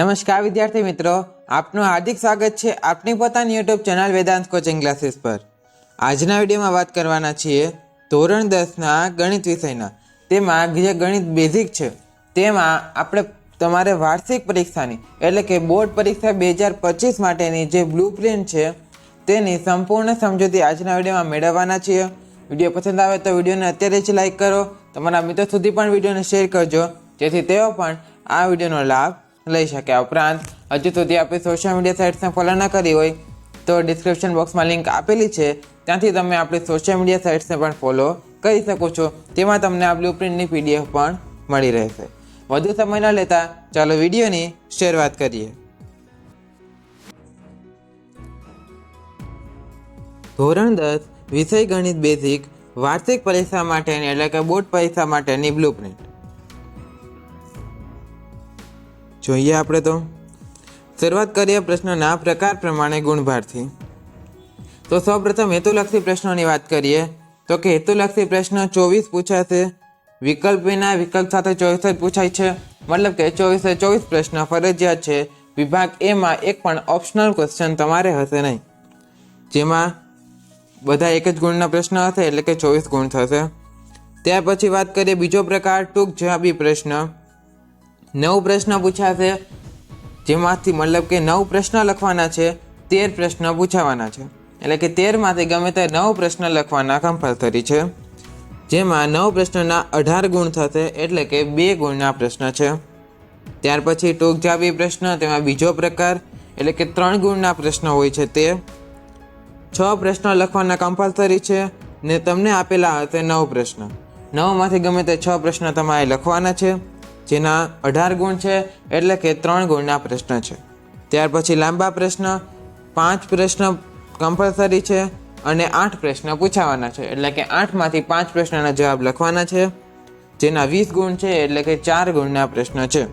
નમસ્કાર વિદ્યાર્થી મિત્રો, આપનું હાર્દિક સ્વાગત છે આપની પોતાની YouTube channel Vedant coaching classes પર। આજના વિડીયોમાં વાત કરવાના છીએ ધોરણ 10ના ગણિત વિષયના। તેમાં જે ગણિત બેઝિક છે તેમાં આપણે તમારે વાર્ષિક પરીક્ષાની એટલે કે બોર્ડ પરીક્ષા 2025 માટેની જે બ્લુપ્રિન્ટ છે તેની સંપૂર્ણ સમજૂતી આજના વિડીયોમાં મેળવવાના છીએ। વિડીયો પસંદ આવે તો વિડીયોને અત્યારે જ લાઈક કરો, તમારા મિત્રો સુધી પણ વિડીયોને શેર કરજો જેથી તેઓ પણ આ વિડીયોનો લાભ લઈ શકે। આ ઉપરાંત હજુ સુધી આપણી સોશિયલ મીડિયા સાઇટ્સને ફોલો ન કરી હોય તો ડિસ્ક્રિપ્શન બોક્સમાં લિંક આપેલી છે, ત્યાંથી તમે આપણી સોશિયલ મીડિયા સાઇટ્સને પણ ફોલો કરી શકો છો। તેમાં તમને આ બ્લુપ્રિન્ટની PDF પણ મળી રહેશે। વધુ સમય ન લેતા ચાલો વિડીયોની શરૂઆત કરીએ। ધોરણ 10 વિષય ગણિત બેઝિક વાર્ષિક પરીક્ષા માટેની એટલે કે બોર્ડ પરીક્ષા માટેની બ્લુપ્રિન્ટ જોઈએ। આપણે તો શરૂઆત કરીએ પ્રશ્નોના પ્રકાર પ્રમાણે ગુણભારથી। તો સૌપ્રથમ હેતુલક્ષી પ્રશ્નોની વાત કરીએ તો કે હેતુલક્ષી પ્રશ્ન 24 પૂછાશે। વિકલ્પ વિના વિકલ્પ સાથે 24 જ પૂછાય છે, મતલબ કે 24 પ્રશ્ન ફરજિયાત છે। વિભાગ A માં એક પણ ઓપ્શનલ ક્વેશ્ચન તમારે હશે નહીં, જેમાં બધા એક જ ગુણના પ્રશ્ન હશે એટલે કે 24 ગુણ થશે। ત્યાર પછી વાત કરીએ બીજો પ્રકાર ટૂંક જવાબી પ્રશ્ન। 9 પ્રશ્ન પૂછાશે, જેમાંથી મતલબ કે 9 પ્રશ્ન લખવાના છે, 13 પ્રશ્ન પૂછાવાના છે, એટલે કે 13માંથી ગમે તે 9 પ્રશ્ન લખવાના કમ્પલસરી છે, જેમાં 9 પ્રશ્નના 18 ગુણ થશે એટલે કે 2 ગુણના પ્રશ્ન છે। ત્યાર પછી ટૂંક જવાબી પ્રશ્ન, તેમાં બીજો પ્રકાર એટલે કે 3 ગુણના પ્રશ્ન હોય છે, તે 6 પ્રશ્ન લખવાના કમ્પલસરી છે ને તમને આપેલા હશે 9 પ્રશ્ન, 9માંથી ગમે તે 6 પ્રશ્ન તમારે લખવાના છે, જેના 18 ગુણ છે એટલે કે 3 ગુણના પ્રશ્ન છે। ત્યાર પછી લાંબા પ્રશ્ન 5 પ્રશ્ન કમ્પલસરી છે અને 8 પ્રશ્ન પૂછાવાના છે, એટલે કે 8માંથી 5 પ્રશ્નના જવાબ લખવાના છે, જેના 20 ગુણ છે એટલે કે 4 ગુણના પ્રશ્ન છે।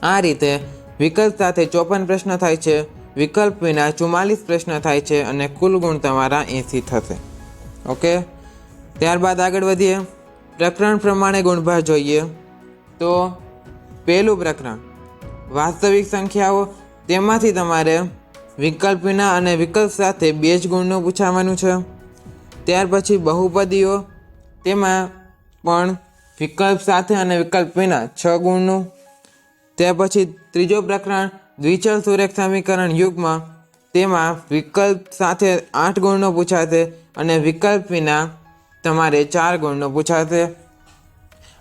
આ રીતે વિકલ્પ સાથે 54 પ્રશ્ન થાય છે, વિકલ્પ વિના 44 પ્રશ્ન થાય છે અને કુલ ગુણ તમારા 80 થશે। ઓકે, ત્યારબાદ આગળ વધીએ, પ્રકરણ પ્રમાણે ગુણભાર જોઈએ। તો પહેલું પ્રકરણ વાસ્તવિક સંખ્યાઓ, તેમાંથી તમારે વિકલ્પ વિના અને વિકલ્પ સાથે 2 જ ગુણનું પૂછાવાનું છે। ત્યાર પછી બહુપદીઓ, તેમાં પણ વિકલ્પ સાથે અને વિકલ્પ વિના 6 ગુણનું। ત્યાર પછી ત્રીજો પ્રકરણ દ્વિચલ સુરેખ સમીકરણ યુગ્મ, તેમાં વિકલ્પ સાથે 8 ગુણનો પૂછાશે અને વિકલ્પ વિના તમારે 4 ગુણનો પૂછાશે।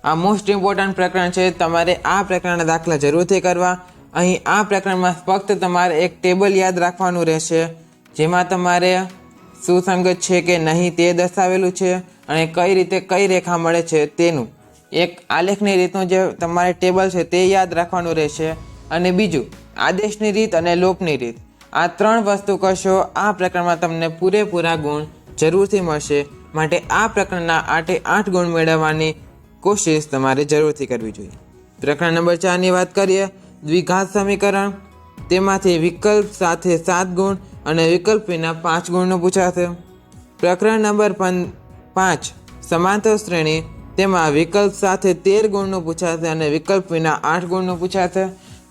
આ મોસ્ટ ઇમ્પોર્ટન્ટ પ્રકરણ છે, તમારે આ પ્રકરણના દાખલા જરૂરથી કરવા। અહીં આ પ્રકરણમાં ફક્ત તમારે એક ટેબલ યાદ રાખવાનું રહેશે, જેમાં તમારે સુસંગત છે કે નહીં તે દર્શાવેલું છે અને કઈ રીતે કઈ રેખા મળે છે તેનું એક આલેખની રીતનું જે તમારે ટેબલ છે તે યાદ રાખવાનું રહેશે। અને બીજું આદેશની રીત અને લોપની રીત, આ 3 વસ્તુ કરશો આ પ્રકરણમાં તમને પૂરેપૂરા ગુણ જરૂરથી મળશે। માટે આ પ્રકરણના 8 ગુણ મેળવવાની કોશિશ તમારે જરૂરથી કરવી જોઈએ। પ્રકરણ નંબર 4ની વાત કરીએ, દ્વિઘાત સમીકરણ, તેમાંથી વિકલ્પ સાથે 7 ગુણ અને વિકલ્પ વિના 5 ગુણનું પૂછાશે। પ્રકરણ નંબર 5 સમાંતર શ્રેણી, તેમાં વિકલ્પ સાથે 13 ગુણનું પૂછાશે અને વિકલ્પ વિના 8 ગુણનું પૂછાશે।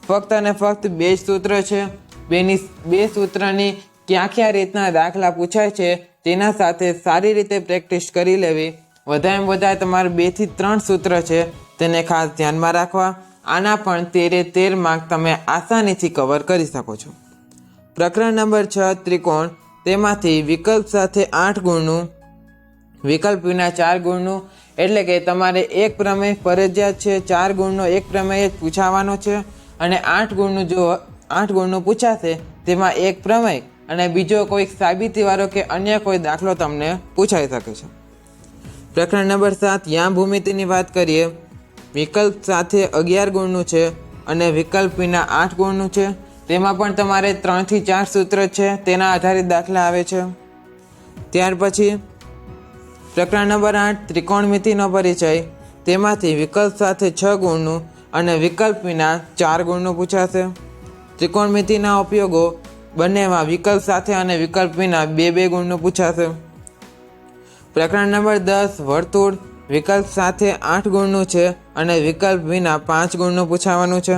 ફક્ત અને ફક્ત 2 જ સૂત્ર છે, 2 સૂત્રની ક્યાં રીતના દાખલા પૂછાય છે તેના સાથે સારી રીતે પ્રેક્ટિસ કરી લેવી। વધારેમાં વધારે તમારે 2 થી 3 સૂત્ર છે તેને ખાસ ધ્યાનમાં રાખવા। આના પણ 13 માર્ક તમે આસાનીથી કવર કરી શકો છો। પ્રકરણ નંબર 6 ત્રિકોણ, તેમાંથી વિકલ્પ સાથે 8 ગુણનું, વિકલ્પ વિના 4 ગુણનું, એટલે કે તમારે એક પ્રમેય ફરજિયાત છે, 4 ગુણનો એક પ્રમેય જ પૂછાવાનો છે અને 8 ગુણનું પૂછાશે, તેમાં એક પ્રમેય અને બીજો કોઈ સાબિતીવાળો કે અન્ય કોઈ દાખલો તમને પૂછાઈ શકે છે। પ્રકરણ નંબર 7 યામ ભૂમિતિની વાત કરીએ, વિકલ્પ સાથે 11 ગુણનું છે અને વિકલ્પ વિના 8 ગુણનું છે, તેમાં પણ તમારે 3 થી 4 સૂત્ર છે, તેના આધારિત દાખલા આવે છે। ત્યાર પછી પ્રકરણ નંબર 8 ત્રિકોણમિતિનો પરિચય, તેમાંથી વિકલ્પ સાથે 6 ગુણનું અને વિકલ્પ વિના 4 ગુણનું પૂછાશે। ત્રિકોણમિતિના ઉપયોગો, બંનેમાં વિકલ્પ સાથે અને વિકલ્પ વિના 2 ગુણનું પૂછાશે। પ્રકરણ નંબર 10 વર્તુળ, વિકલ્પ સાથે 8 ગુણનું છે અને વિકલ્પ વિના 5 ગુણનું પૂછાવાનું છે।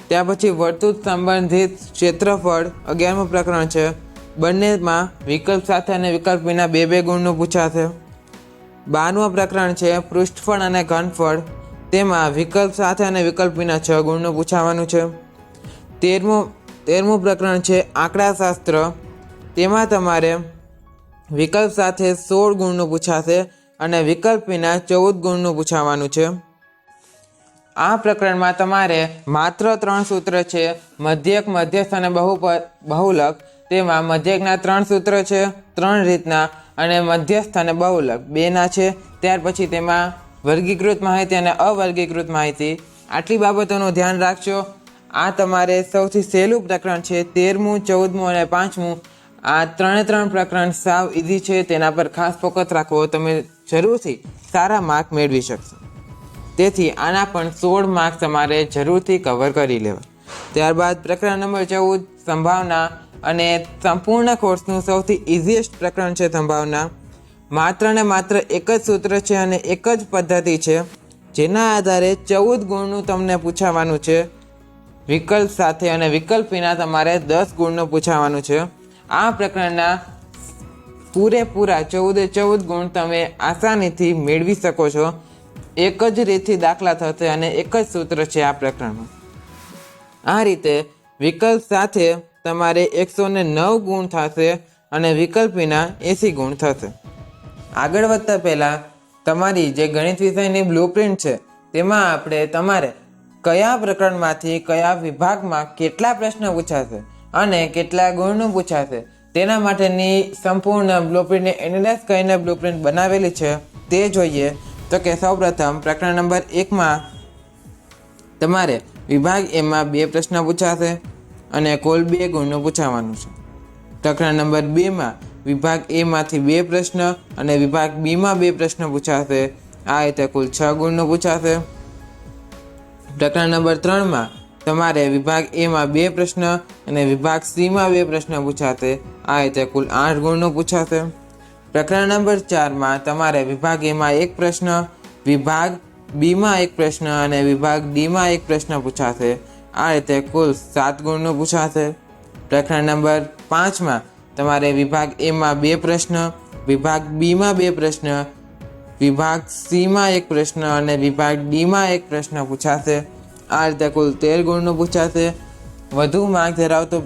ત્યાર પછી વર્તુળ સંબંધિત ક્ષેત્રફળ 11મું પ્રકરણ છે. બંનેમાં વિકલ્પ સાથે અને વિકલ્પ વિના બે ગુણનું પૂછાશે. 12મું પ્રકરણ છે પૃષ્ઠફળ અને ઘનફળ. તેમાં વિકલ્પ સાથે અને વિકલ્પ વિના 6 ગુણનું પૂછાવાનું છે. 13મું પ્રકરણ છે આંકડાશાસ્ત્ર. તેમાં તમારે વિકલ્પ સાથે 16 ગુણનું પૂછાશે અને વિકલ્પ વિના 14 ગુણનું પૂછાવાનું છે. આ પ્રકરણમાં તમારે માત્ર 3 સૂત્ર છે: મધ્યક, મધ્યસ્થ અને બહુલક. તેમાં મધ્યકના 3 સૂત્ર છે 3 રીતના, અને મધ્યસ્થ અને બહુલક 2ના છે. ત્યાર પછી તેમાં વર્ગીકૃત માહિતી અને અવર્ગીકૃત માહિતી. આટલી બાબતોનું ધ્યાન રાખજો. આ તમારે સૌથી સહેલું પ્રકરણ છે. 13મું, 14મું અને 5મું આ 3 પ્રકરણ સાવ ઇઝી છે. તેના પર ખાસ ફોકસ રાખવો, તમે જરૂરથી સારા માર્ક મેળવી શકશો. તેથી આના પણ 16 માર્ક્સ તમારે જરૂરથી કવર કરી લેવા. ત્યારબાદ પ્રકરણ નંબર 14 સંભાવના, અને સંપૂર્ણ કોર્સનું સૌથી ઇઝીએસ્ટ પ્રકરણ છે સંભાવના. માત્ર ને માત્ર એક જ સૂત્ર છે અને એક જ પદ્ધતિ છે, જેના આધારે 14 ગુણનું તમને પૂછાવાનું છે વિકલ્પ સાથે, અને વિકલ્પ વિના તમારે 10 ગુણનું પૂછાવાનું છે. આ પ્રકરણના પૂરેપૂરા 14 ગુણ તમે આસાનીથી મેળવી શકો છો. એક જ રીતથી દાખલા થશે અને એક જ સૂત્ર છે આ પ્રકરણમાં. આ રીતે વિકલ્પ સાથે તમારે 109 ગુણ થશે અને વિકલ્પ વિના 80 ગુણ થશે. આગળ વધતા પહેલાં તમારી જે ગણિત વિષયની બ્લુપ્રિન્ટ છે તેમાં આપણે તમારે કયા પ્રકરણમાંથી કયા વિભાગમાં કેટલા પ્રશ્નો પૂછાશે અને કેટલા ગુણનું પૂછાશે તેના માટેની સંપૂર્ણ બ્લુપ્રિન્ટને એનાલાઇઝ કરીને બ્લુપ્રિન્ટ બનાવેલી છે તે જોઈએ. તો કે સૌપ્રથમ પ્રકરણ નંબર 1માં તમારે વિભાગ એમાં 2 પ્રશ્ન પૂછાશે અને કુલ 2 ગુણનું પૂછાવાનું છે. પ્રકરણ નંબર 2માં વિભાગ એમાંથી 2 પ્રશ્ન અને વિભાગ બીમાં 2 પ્રશ્ન પૂછાશે. આ રીતે કુલ 6 ગુણનું પૂછાશે. પ્રકરણ નંબર 3માં તમારે વિભાગ એમાં 2 પ્રશ્ન અને વિભાગ સીમાં 2 પ્રશ્ન પૂછાશે. આ રીતે કુલ 8 ગુણનું પૂછાશે. પ્રકરણ નંબર 4માં તમારે વિભાગ એમાં 1 પ્રશ્ન, વિભાગ બીમાં 1 પ્રશ્ન અને વિભાગ ડીમાં 1 પ્રશ્ન પૂછાશે. આ રીતે કુલ 7 ગુણનું પૂછાશે. પ્રકરણ નંબર 5માં તમારે વિભાગ એમાં 2 પ્રશ્ન, વિભાગ બીમાં 2 પ્રશ્ન, વિભાગ સીમાં 1 પ્રશ્ન અને વિભાગ ડીમાં 1 પ્રશ્ન પૂછાશે. આ રીતે કુલ 13 ગુણનું પૂછાશે. વધુ માર્ક ધરાવતું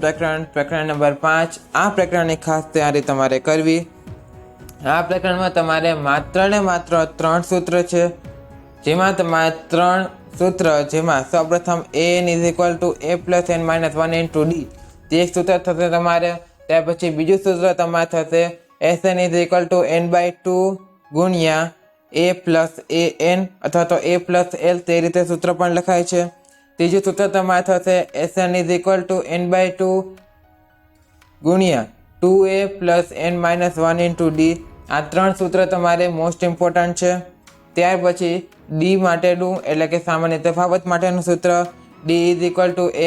પ્રકરણ નંબર 5. આ પ્રકરણની ખાસ તૈયારી તમારે કરવી. આ પ્રકરણમાં તમારે માત્ર ને માત્ર 3 સૂત્ર છે, જેમાં તમારે 3 સૂત્ર, જેમાં સૌપ્રથમ an = a + n - 1 * d તે એક સૂત્ર થશે તમારે. ત્યાર પછી બીજું સૂત્ર તમારે થશે Sn = n/2 ગુણ્યા a + an અથવા તો a + l, તે રીતે સૂત્ર પણ લખાય છે. ત્રીજું સૂત્ર તમારે થશે Sn = n/2 ગુણ્યા 2a + n - 1 * d. આ 3 સૂત્ર તમારે મોસ્ટ ઇમ્પોર્ટન્ટ છે. ત્યાર પછી ડી માટેનું, એટલે કે સામાન્ય તફાવત માટેનું સૂત્ર d =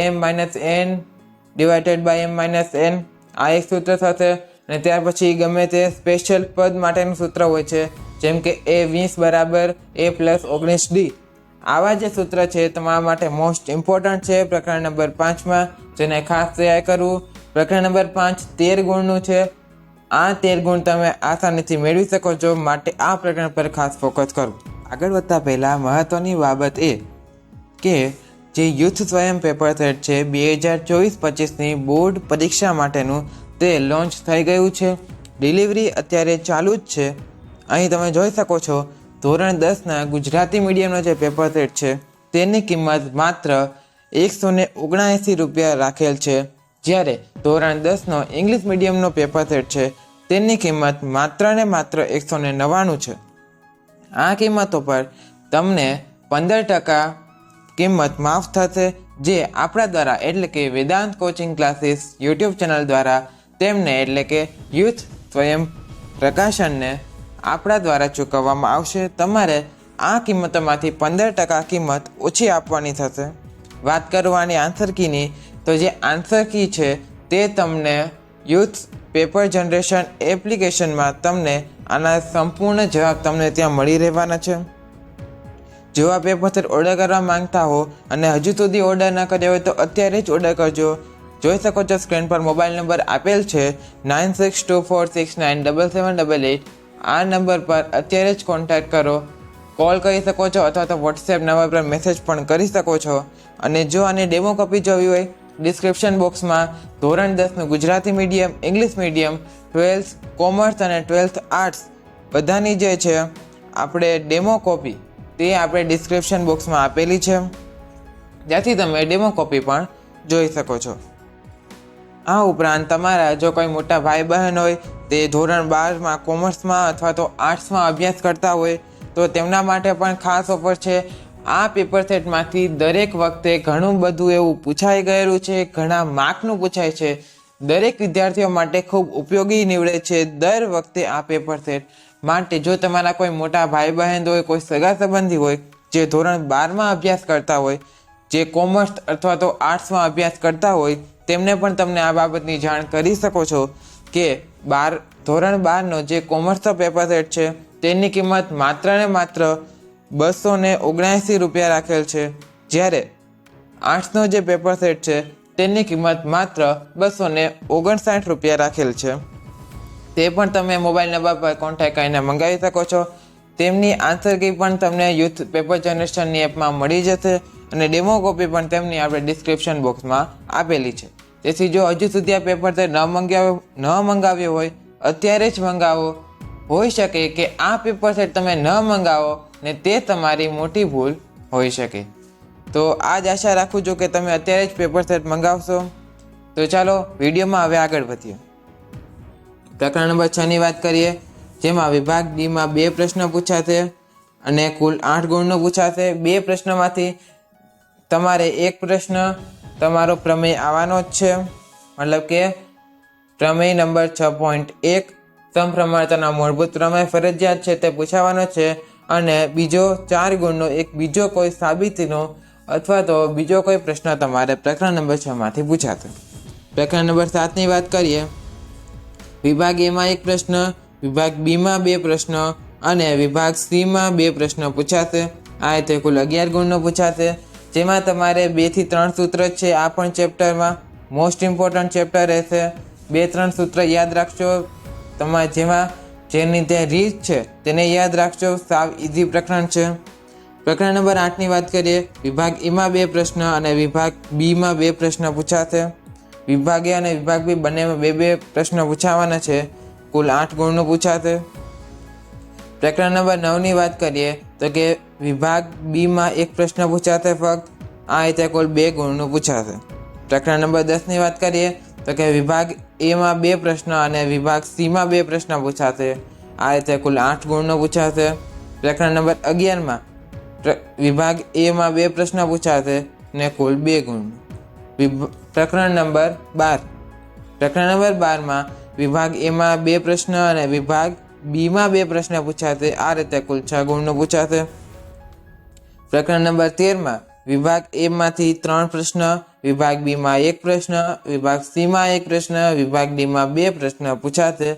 am - n / m - n. આ એક સૂત્ર થશે. અને ત્યાર પછી ગમે તે સ્પેશિયલ પદ માટેનું સૂત્ર હોય છે, જેમ કે a20 = a + 19d. આવા જે સૂત્ર છે તમારા માટે મોસ્ટ ઇમ્પોર્ટન્ટ છે પ્રકરણ નંબર 5માં, જેને ખાસ તૈયાર કરવું. પ્રકરણ નંબર 5 13 ગુણનું છે. આ 13 ગુણ તમે આસાનીથી મેળવી શકો છો, માટે આ પ્રકરણ પર ખાસ ફોકસ કરવું. આગળ વધતા પહેલાં મહત્ત્વની બાબત એ કે જે યુથ સ્વયં પેપર સેટ છે 2024-25ની બોર્ડ પરીક્ષા માટેનું, તે લોન્ચ થઈ ગયું છે. ડિલિવરી અત્યારે ચાલુ જ છે. અહીં તમે જોઈ શકો છો ધોરણ 10ના ગુજરાતી મીડિયમનો જે પેપર સેટ છે તેની કિંમત માત્ર 179 રૂપિયા રાખેલ છે, જ્યારે ધોરણ 10નો ઇંગ્લિશ મીડિયમનો પેપર સેટ છે તેની કિંમત માત્ર ને માત્ર 199 છે. આ કિંમતો પર તમને 15% કિંમત માફ થશે, જે આપણા દ્વારા, એટલે કે Vedant coaching classes YouTube channel દ્વારા તેમને, એટલે કે યુથ સ્વયં પ્રકાશનને આપણા દ્વારા ચૂકવવામાં આવશે. તમારે આ કિંમતોમાંથી 15% કિંમત ઓછી આપવાની થશે. વાત કરવાની આન્સર કીની, તો જે આન્સર કી છે તે તમને યુથ પેપર જનરેશન એપ્લિકેશનમાં તમને આના સંપૂર્ણ જવાબ તમને ત્યાં મળી રહેવાના છે. જો આ પેપર સેટ ઓર્ડર કરવા માંગતા હો અને હજુ સુધી ઓર્ડર ન કર્યો હોય તો અત્યારે જ ઓર્ડર કરજો. જોઈ શકો છો સ્ક્રીન પર મોબાઈલ નંબર આપેલ છે 9624697788. આ નંબર પર અત્યારે જ કોન્ટેક્ટ કરો. કોલ કરી શકો છો અથવા તો વોટ્સએપ નંબર પર મેસેજ પણ કરી શકો છો. અને જો આની ડેમો કોપી જોવી હોય, ડિસ્ક્રિપ્શન બોક્સમાં ધોરણ 10નું Gujarati medium, English medium, 12th commerce અને 12th આર્ટ્સ બધાની જે છે આપણે ડેમો કોપી તે આપણે ડિસ્ક્રિપ્શન બોક્સમાં આપેલી છે, જ્યાંથી તમે ડેમો કોપી પણ જોઈ શકો છો. આ ઉપરાંત તમારા જો કોઈ મોટા ભાઈ બહેન હોય તે ધોરણ 12માં કોમર્સમાં અથવા તો આર્ટ્સમાં અભ્યાસ કરતા હોય તો તેમના માટે પણ ખાસ ઓફર છે. આ પેપર સેટમાંથી દરેક વખતે ઘણું બધું એવું પૂછાઈ ગયેલું છે, ઘણા માર્કનું પૂછાય છે. દરેક વિદ્યાર્થીઓ માટે ખૂબ ઉપયોગી નીવડે છે દર વખતે આ પેપર સેટ. માટે જો તમારા કોઈ મોટા ભાઈ બહેન હોય, કોઈ સગા સંબંધી હોય જે ધોરણ 12માં અભ્યાસ કરતા હોય, જે કોમર્સ અથવા તો આર્ટ્સમાં અભ્યાસ કરતા હોય, તેમને પણ તમને આ બાબતની જાણ કરી શકો છો કે ધોરણ 12નો જે કોમર્સનો પેપર સેટ છે તેની કિંમત માત્ર ને માત્ર 279 રૂપિયા રાખેલ છે, જ્યારે આર્ટ્સનો જે પેપર સેટ છે તેની કિંમત માત્ર 259 રૂપિયા રાખેલ છે. તે પણ તમે મોબાઈલ નંબર પર કોન્ટેક્ટ કરીને મંગાવી શકો છો. તેમની આન્સર કી પણ તમને યુથ પેપર જનરેશનની એપમાં મળી જશે અને ડેમો કોપી પણ તેમની આપણે ડિસ્ક્રિપ્શન બોક્સમાં આપેલી છે. તેથી જો હજુ સુધી આ પેપર સેટ ન મંગાવ્યો હોય અત્યારે જ મંગાવો. હોઈ શકે કે આ પેપર સેટ તમે ન મંગાવો ને તે તમારી મોટી ભૂલ હોઈ શકે. તો આ જ આશા રાખું છું કે તમે અત્યારે જ પેપર સેટ મંગાવશો. તો ચાલો વિડીયોમાં હવે આગળ વધીએ. પ્રકરણ નંબર 6ની વાત કરીએ, જેમાં વિભાગ ડીમાં 2 પ્રશ્ન પૂછાશે અને કુલ 8 ગુણનો પૂછાશે. 2 પ્રશ્નોમાંથી તમારે એક પ્રશ્ન તમારો પ્રમેય આવવાનો જ છે, મતલબ કે પ્રમેય નંબર 6.1 સમપ્રમાણતાના મૂળભૂત પ્રમેય ફરજિયાત છે તે પૂછાવાનો છે. અને બીજો 4 ગુણનો એક બીજો કોઈ સાબિતીનો અથવા તો બીજો કોઈ પ્રશ્ન તમારે પ્રકરણ નંબર 6માંથી પૂછાશે. પ્રકરણ નંબર 7ની વાત કરીએ, વિભાગ એમાં 1 પ્રશ્ન, વિભાગ બીમાં 2 પ્રશ્ન અને વિભાગ સીમાં 2 પ્રશ્ન પૂછાશે. આ રીતે કુલ 11 ગુણનો પૂછાશે, જેમાં તમારે 2 થી 3 સૂત્ર છે. આ પણ ચેપ્ટરમાં મોસ્ટ ઇમ્પોર્ટન્ટ ચેપ્ટર રહેશે. 2-3 સૂત્ર યાદ રાખજો જેમાં જેની તે રીત છે તેને યાદ રાખજો. સાવ ઇઝી પ્રકરણ છે. પ્રકરણ નંબર 8ની વાત કરીએ, વિભાગ એમાં 2 પ્રશ્ન અને વિભાગ બીમાં 2 પ્રશ્ન પૂછાશે. વિભાગ એ અને વિભાગ બી બંનેમાં 2 પ્રશ્ન પૂછાવાના છે. કુલ 8 ગુણનું પૂછાશે. પ્રકરણ નંબર 9ની વાત કરીએ તો કે વિભાગ બીમાં 1 પ્રશ્ન પૂછાશે ફક્ત. આ રીતે કુલ 2 ગુણનું પૂછાશે. પ્રકરણ નંબર 10ની વાત કરીએ તો કે વિભાગ એમાં 2 પ્રશ્ન અને વિભાગ સીમાં 2 પ્રશ્ન પૂછાશે. આ રીતે કુલ 8 ગુણનો પૂછાશે. પ્રકરણ નંબર 11માં વિભાગ એમાં 2 પ્રશ્ન પૂછાશે ને કુલ 2 ગુણનું. પ્રકરણ નંબર 12માં વિભાગ એમાં 2 પ્રશ્ન અને વિભાગ બીમાં 2 પ્રશ્ન પૂછાશે. આ રીતે કુલ 6 ગુણનું પૂછાશે. પ્રકરણ નંબર 13માં વિભાગ એમાંથી 3 પ્રશ્ન, વિભાગ બીમાં 1 પ્રશ્ન, વિભાગ સીમાં 1 પ્રશ્ન, વિભાગ ડીમાં 2 પ્રશ્ન પૂછાશે.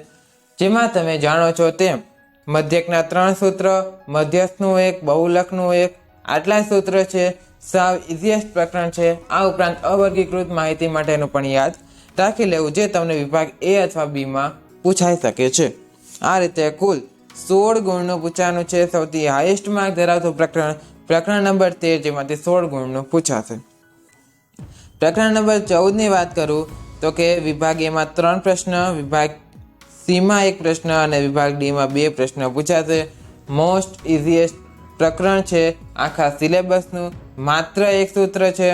જેમાં તમે જાણો છો તેમ મધ્યકના 3 સૂત્ર, મધ્યસ્થનું 1, બહુલકનું 1 આટલા સૂત્ર છે. સાવ ઇઝીએસ્ટ પ્રકરણ છે. આ ઉપરાંત અવર્ગીકૃત માહિતી માટેનું પણ યાદ રાખી લેવું, જે તમને વિભાગ એ અથવા બીમાં પૂછાઈ શકે છે. આ રીતે કુલ 16 ગુણનું પૂછવાનું છે. સૌથી હાઈએસ્ટ માર્ક ધરાવતું પ્રકરણ નંબર 13, જેમાંથી 16 ગુણનું પૂછાશે. પ્રકરણ નંબર 14ની વાત કરું તો કે વિભાગ એમાં 3 પ્રશ્ન, વિભાગ સીમાં 1 પ્રશ્ન અને વિભાગ ડીમાં 2 પ્રશ્ન પૂછાશે. મોસ્ટ ઇઝીએસ્ટ પ્રકરણ છે આખા સિલેબસનું. માત્ર 1 સૂત્ર છે.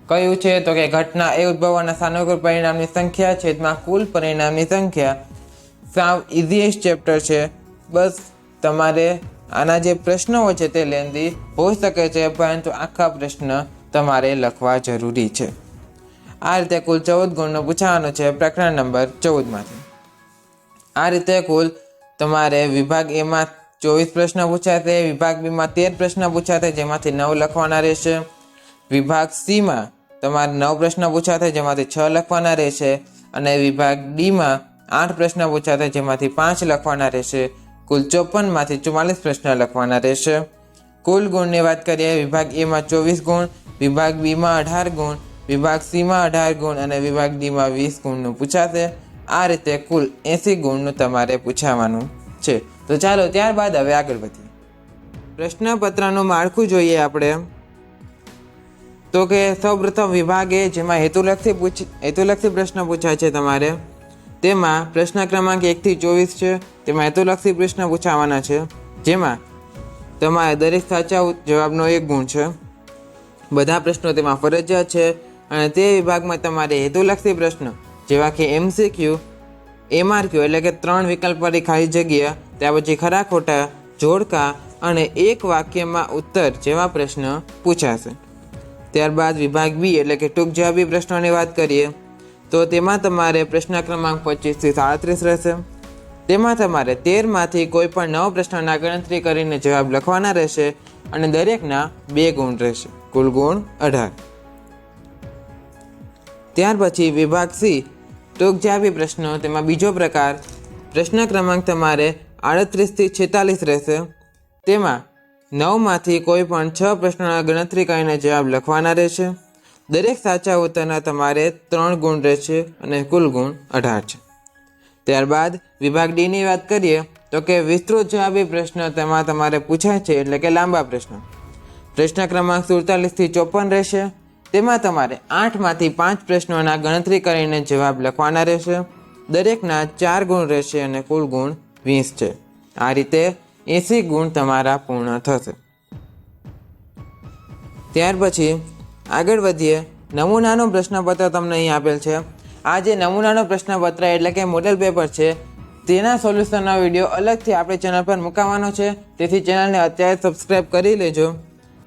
કયું છે તો કે ઘટના એ ઉદ્ભવવાના સાનુકૂળ પરિણામની સંખ્યા છેદમાં કુલ પરિણામની સંખ્યા. સાવ ઇઝીએસ્ટ ચેપ્ટર છે. બસ તમારે આના જે પ્રશ્નો હોય છે તે લેન્ધી હોઈ શકે છે, પરંતુ આખા પ્રશ્ન તમારે લખવા જરૂરી છે. આ રીતે કુલ 14 ગુણનો પૂછાવાનો છે પ્રકરણ નંબર 14માંથી. આ રીતે કુલ તમારે વિભાગ એમાં 24 પ્રશ્ન પૂછાશે, વિભાગ બીમાં 13 પ્રશ્ન પૂછાશે, જેમાંથી 9 લખવાના રહેશે. વિભાગ સીમાં તમારે 9 પ્રશ્ન પૂછાશે, જેમાંથી 6 લખવાના રહેશે. અને વિભાગ ડીમાં 8 પ્રશ્ન પૂછાશે, જેમાંથી 5 લખવાના રહેશે. કુલ 54માંથી 44 પ્રશ્ન લખવાના રહેશે. કુલ ગુણની વાત કરીએ, વિભાગ એમાં 24 ગુણ, વિભાગ બીમાં 18 ગુણ, વિભાગ સીમાં 18 ગુણ અને વિભાગ ડીમાં 20 ગુણનું પૂછાશે. આ રીતે કુલ 80 ગુણનું તમારે પૂછાવાનું છે. તો ચાલો ત્યારબાદ હવે આગળ વધીએ. પ્રશ્નપત્રનું માળખું જોઈએ આપણે તો કે સૌપ્રથમ વિભાગ એ જેમાં હેતુલક્ષી પ્રશ્ન પૂછાય છે તમારે, તેમાં પ્રશ્ન ક્રમાંક 1 થી 24 છે. તેમાં હેતુલક્ષી પ્રશ્ન પૂછાવાના છે, જેમાં તમારે દરેક સાચા જવાબનો 1 ગુણ છે. બધા પ્રશ્નો તેમાં ફરજિયાત છે અને તે વિભાગમાં તમારે હેતુલક્ષી પ્રશ્ન જેવા કે MCQ, MRQ એટલે કે 3 વિકલ્પ પરની ખાલી જગ્યા, ત્યાર પછી ખરા ખોટા, જોડકા અને 1 વાક્યમાં ઉત્તર જેવા પ્રશ્ન પૂછાશે. ત્યારબાદ વિભાગ બી એટલે કે ટૂંક જવાબી પ્રશ્નોની વાત કરીએ તો તેમાં તમારે પ્રશ્ન ક્રમાંક 25 થી 37 રહેશે. તેમાં તમારે 13માંથી કોઈ પણ 9 પ્રશ્નોના ગણતરી કરીને જવાબ લખવાના રહેશે અને દરેકના 2 ગુણ રહેશે, કુલ ગુણ 18. ત્યાર પછી વિભાગ સી ટૂંક જવાબી પ્રશ્નો, તેમાં બીજો પ્રકાર, પ્રશ્ન ક્રમાંક તમારે 38 થી 46 રહેશે. તેમાં 9માંથી કોઈ પણ 6 પ્રશ્નોના ગણતરી કરીને જવાબ લખવાના રહેશે. દરેક સાચા ઉત્તરના તમારે 3 ગુણ રહેશે અને કુલ ગુણ 18 છે. ત્યારબાદ વિભાગ ડીની વાત કરીએ તો કે વિસ્તૃત જવાબી પ્રશ્ન તેમાં તમારે પૂછાય છે એટલે કે લાંબા પ્રશ્નો. પ્રશ્ન ક્રમાંક 47 થી 54 રહેશે. તેમાં તમારે 8માંથી 5 પ્રશ્નોના ગણતરી કરીને જવાબ લખવાના રહેશે. દરેકના 4 ગુણ રહેશે અને કુલ ગુણ 20 છે. આ રીતે 80 ગુણ તમારા પૂર્ણ થશે. ત્યાર પછી આગળ વધીએ. નમૂનાનું પ્રશ્નપત્ર તમને અહીં આપેલ છે. આ જે નમૂનાનું પ્રશ્નપત્ર એટલે કે મોડેલ પેપર છે, તેના સોલ્યુશનનો વિડીયો અલગથી આપણી ચેનલ પર મૂકવાનો છે, તેથી ચેનલને અત્યારે સબસ્ક્રાઈબ કરી લેજો.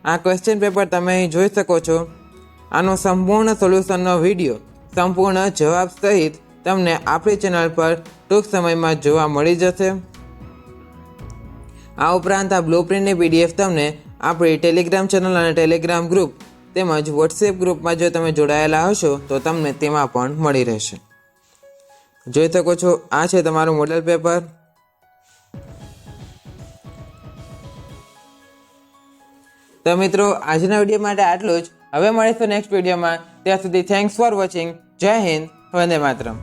આ ક્વેશ્ચન પેપર તમે અહીં જોઈ શકો છો. આનો સંપૂર્ણ સોલ્યુશનનો વિડીયો સંપૂર્ણ જવાબ સહિત તમને આપણી ચેનલ પર ટૂંક સમયમાં જોવા મળી જશે. આ ઉપરાંત આ બ્લુપ્રિન્ટની PDF તમને આપણી ટેલિગ્રામ ચેનલ અને ટેલિગ્રામ ગ્રુપ તેમજ વોટ્સએપ ગ્રુપમાં જો તમે જોડાયેલા હશો તો તમને તેમાં પણ મળી રહેશે. જોઈ શકો છો આ છે તમારું મોડેલ પેપર. તો મિત્રો આજના વિડીયો માટે આટલું જ. હવે મળીશું નેક્સ્ટ વિડીયોમાં. ત્યાં સુધી થેન્ક્સ ફોર વોચિંગ. જય હિન્દ, વંદે માતરમ.